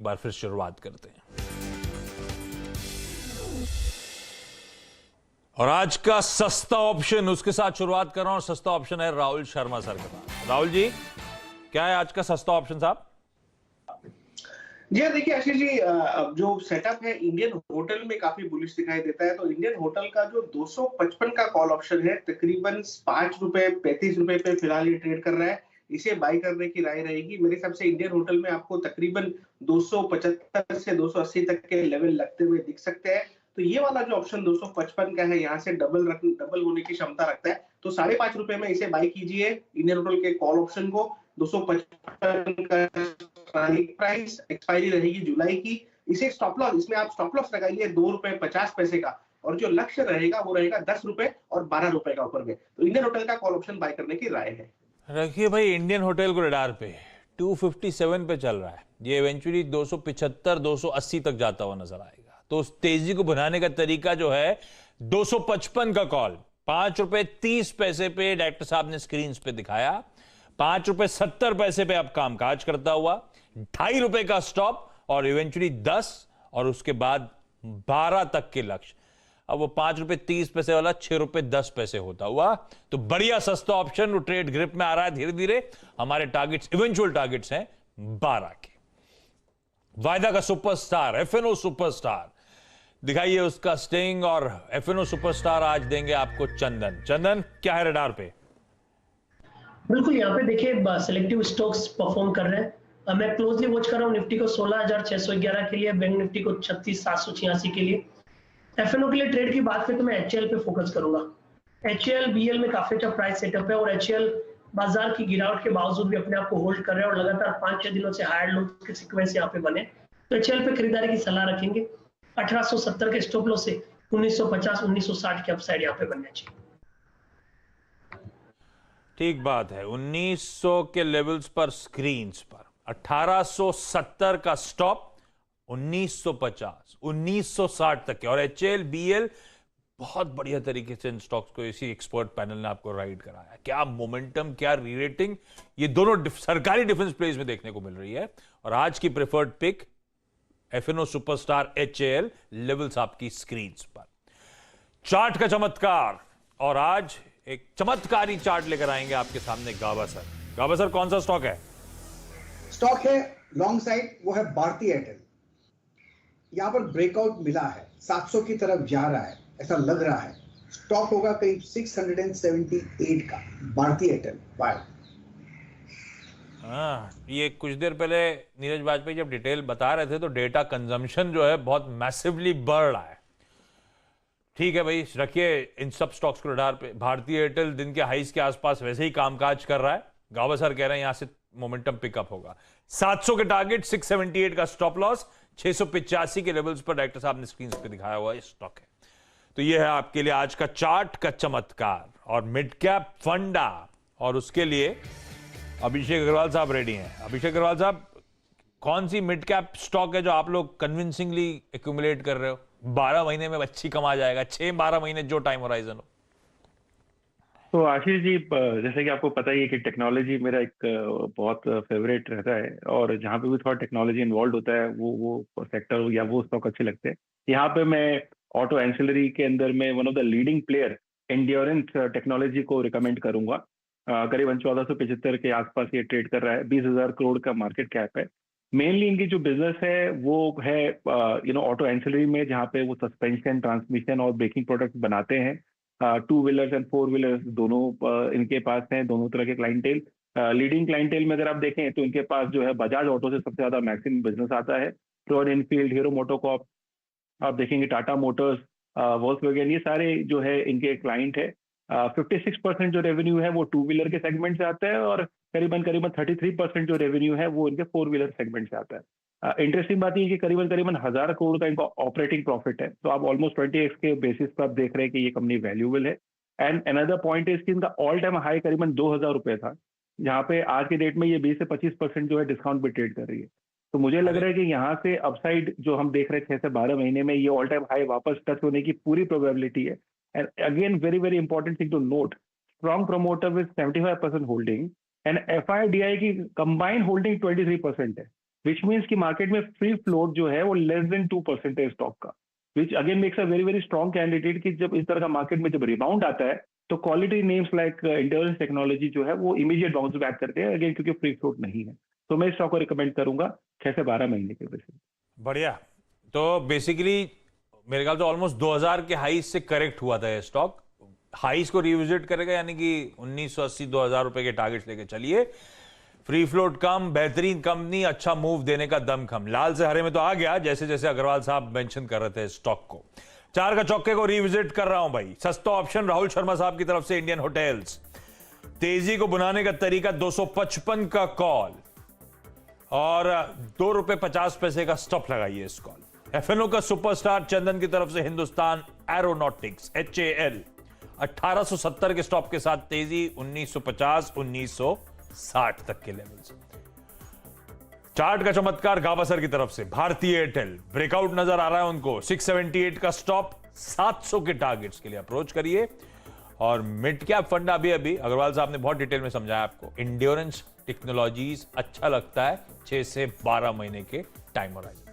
एक बार फिर शुरुआत करते हैं और आज का सस्ता ऑप्शन उसके साथ शुरुआत कर रहा हूं। सस्ता ऑप्शन है राहुल शर्मा सर के पास। राहुल जी, क्या है आज का सस्ता ऑप्शन साहब? जी हाँ, देखिए आशीष जी, अब जो सेटअप है इंडियन होटल में काफी बुलिश दिखाई देता है। तो इंडियन होटल का जो 255 का कॉल ऑप्शन है, तकरीबन ₹5.35 पे फिलहाल ये ट्रेड कर रहा है। इसे बाय करने की राय रहेगी। मेरे हिसाब से इंडियन होटल में आपको तकरीबन 275 से 280 तक के लेवल लगते हुए दिख सकते हैं। तो ये वाला जो ऑप्शन 255 का है, यहाँ से डबल होने की क्षमता रखता है। तो ₹5.5 में इसे बाय कीजिए इंडियन होटल के कॉल ऑप्शन को। 255 का स्ट्राइक प्राइस, एक्सपायरी रहेगी जुलाई की। इसे स्टॉप लॉस, इसमें आप स्टॉप लॉस लगाइए ₹2.50 का, और जो लक्ष्य रहेगा वो रहेगा ₹10 और ₹12 का ऊपर में। तो इंडियन होटल का कॉल ऑप्शन बाय करने की राय है। रखिए भाई इंडियन होटल को रडार पे 257 पे चल रहा है। ये इवेंचुअली 275 280 तक जाता हुआ नजर आएगा। तो उस तेजी को बनाने का तरीका जो है 255 का कॉल ₹5.30 पे डायरेक्टर साहब ने स्क्रीन पे दिखाया। ₹5.70 पे अब कामकाज करता हुआ, ₹2.5 का स्टॉप और इवेंचुअली 10 और उसके बाद 12 तक के लक्ष्य। अब वो ₹5.30 वाला ₹6.10 होता हुआ। तो बढ़िया सस्ता ऑप्शन, वो ट्रेड ग्रिप में आ रहा है धीरे धीरे। हमारे टारगेट्स, इवेंचुअल टारगेट्स हैं 12 के। वायदा का सुपरस्टार एफएनओ सुपरस्टार, दिखाइए उसका स्टिंग। और एफएनओ सुपरस्टार आज देंगे आपको चंदन। चंदन, क्या है रडार पे? बिल्कुल, यहाँ पे देखिए सिलेक्टिव स्टॉक्स परफॉर्म कर रहे हैं। मैं क्लोजली वॉच कर रहा हूँ निफ्टी को 16,611 के लिए, बैंक निफ्टी को 36,786 के लिए। एफएनओ के लिए ट्रेड की बात करें तो मैं एचएल पे फोकस करूंगा। एचएल बीएल में काफी अच्छा प्राइस सेटअप है और एचएल बाजार की गिरावट के बावजूद भी अपने आप को होल्ड कर रहे हैं और लगातार 5-6 दिनों से हायर लो के सीक्वेंस यहाँ पे बने। तो एचएल पे खरीदारी की सलाह रखेंगे। 1870 के स्टॉप लॉस से 1950 1960 के अपसाइड यहाँ पे बनना चाहिए। ठीक बात है, 1900 के लेवल्स पर स्क्रीन पर 1870 का स्टॉप, 1950 1960 तक के। और एचएल बीएल बहुत बढ़िया तरीके से इन स्टॉक्स को इसी एक्सपर्ट पैनल ने आपको राइड कराया। क्या मोमेंटम, क्या रीरेटिंग, ये दोनों सरकारी डिफेंस प्लेस में देखने को मिल रही है। और आज की preferred pick FNO superstar HL, levels आपकी स्क्रीन पर। चार्ट का चमत्कार, और आज एक चमत्कारी चार्ट लेकर आएंगे आपके सामने गाबा सर। गाबा सर, कौन सा स्टॉक है? स्टॉक है लॉन्ग साइड, वो है भारती एयरटेल। यहां पर ब्रेकआउट मिला है, 700 की तरफ जा रहा है, ऐसा लग रहा है। स्टॉक होगा करीब 678 का, भारती एयरटेल। बाय। हाँ, ये कुछ देर पहले नीरज वाजपेयी जब डिटेल बता रहे थे तो डेटा कंजम्पशन जो है बहुत मैसिवली बढ़ रहा है। ठीक है भाई, रखिए इन सब स्टॉक्स को रडार पे। भारतीय एयरटेल दिन के हाइस के आसपास वैसे ही कामकाज कर रहा है। गावा सर कह रहे हैं यहां से मोमेंटम पिकअप होगा। 700 के टारगेट, 678 का स्टॉप लॉस, 685 के लेवल्स पर डायरेक्टर साहब ने स्क्रीन पे दिखाया हुआ ये स्टॉक है। तो ये है आपके लिए आज का चार्ट का चमत्कार और मिड कैप फंडा। और उसके लिए अभिषेक अग्रवाल साहब रेडी हैं। अभिषेक अग्रवाल साहब, कौन सी मिड कैप स्टॉक है जो आप लोग कन्विंसिंगली एक्यूमुलेट कर रहे हो? 12 महीने में अच्छी कमा जाएगा, 6-12 महीने जो टाइम होराइजन हो। तो आशीष जी, जैसे कि आपको पता ही है कि टेक्नोलॉजी मेरा एक बहुत फेवरेट रहता है, और जहाँ पे भी थोड़ा टेक्नोलॉजी इन्वॉल्व होता है वो सेक्टर या वो स्टॉक अच्छे लगते हैं। यहाँ पे मैं ऑटो एंसिलरी के अंदर में one of the leading player endurance technology को रिकमेंड करूंगा। करीबन 1475 के आसपास ये ट्रेड कर रहा है। 20,000 करोड़ का मार्केट कैप है। मेनली इनकी जो बिजनेस है वो है ऑटो एंसिलरी में, जहाँ पे वो सस्पेंशन, ट्रांसमिशन और ब्रेकिंग प्रोडक्ट बनाते हैं। 2 व्हीलर्स एंड 4 व्हीलर्स दोनों इनके पास हैं, दोनों तरह के क्लाइंटेल। लीडिंग क्लाइंटेल में अगर आप देखें तो इनके पास जो है बजाज ऑटो से सबसे ज्यादा मैक्सिमम बिजनेस आता है। रॉयल एनफील्ड, हीरो मोटोकॉर्प, आप देखेंगे टाटा मोटर्स, वोल्क्सवैगन, ये सारे जो है इनके क्लाइंट है। 56% जो रेवेन्यू है वो 2 व्हीलर के सेगमेंट से आता है, और करीबन 33% जो रेवेन्यू है वो इनके 4 व्हीलर सेगमेंट से आता है। इंटरेस्टिंग बात ये कि करीबन 1,000 करोड़ का इनका ऑपरेटिंग प्रॉफिट है। तो आप ऑलमोस्ट 20x के बेसिस पर आप देख रहे हैं कि ये कंपनी वैल्यूएबल है। एंड अनदर पॉइंट इज कि इनका ऑल टाइम हाई करीबन 2,000 रुपए था, जहाँ पे आज के डेट में ये 20 से 25% जो है डिस्काउंट पे ट्रेड कर रही है। तो मुझे लग रहा है कि यहाँ से अपसाइड जो हम देख रहे हैं 6 से 12 महीने में, ये ऑल टाइम हाई वापस टच होने की पूरी प्रोबेबिलिटी है। And again very important thing to note, strong promoter with 75% holding and FII DII की कंबाइंड होल्डिंग 23% है। विच मीन्स कि मार्केट में फ्री फ्लोट जो है वो लेस देन 2% है स्टॉक का, which again makes a very very strong candidate कि जब इस तरह का मार्केट में जब रिबाउंड आता है तो quality names like endurance technology जो है वो इमीडिएट बाउंस बैक करते हैं अगेन, क्योंकि फ्री फ्लोट नहीं है। तो मैं इस स्टॉक को रिकमेंड करूंगा 6 से 12 महीने के बेसिस। बढ़िया। तो बेसिकली मेरे ख्याल से ऑलमोस्ट 2000 के हाईज से करेक्ट हुआ था ये स्टॉक, हाईज को रिविजिट करेगा, यानी कि 1980-2000 रुपए के टारगेट्स लेके चलिए। फ्री फ्लोट कम, बेहतरीन कंपनी, अच्छा मूव देने का दम कम। लाल से हरे में तो आ गया, जैसे जैसे अग्रवाल साहब मेंशन कर रहे थे स्टॉक को। 4 का चौके को रिविजिट कर रहा हूं भाई। सस्ता ऑप्शन राहुल शर्मा साहब की तरफ से इंडियन होटल्स, तेजी को बुनाने का तरीका 255 का कॉल और ₹2.50 का स्टॉप लगाइए इस कॉल। एफएनओ का सुपरस्टार चंदन की तरफ से हिंदुस्तान एरोनॉटिक्स HAL 1870 के स्टॉप के साथ तेजी 1950-1960 तक के लेवल से। चार्ट का चमत्कार गावसर की तरफ से भारतीय एयरटेल ब्रेकआउट नजर आ रहा है उनको। 678 का स्टॉप, 700 के टारगेट्स के लिए अप्रोच करिए। और मिड कैप फंड अभी अग्रवाल साहब ने बहुत डिटेल में समझाया आपको। इंड्योरेंस टेक्नोलॉजीज अच्छा लगता है 6 से 12 महीने के टाइम होराइजन।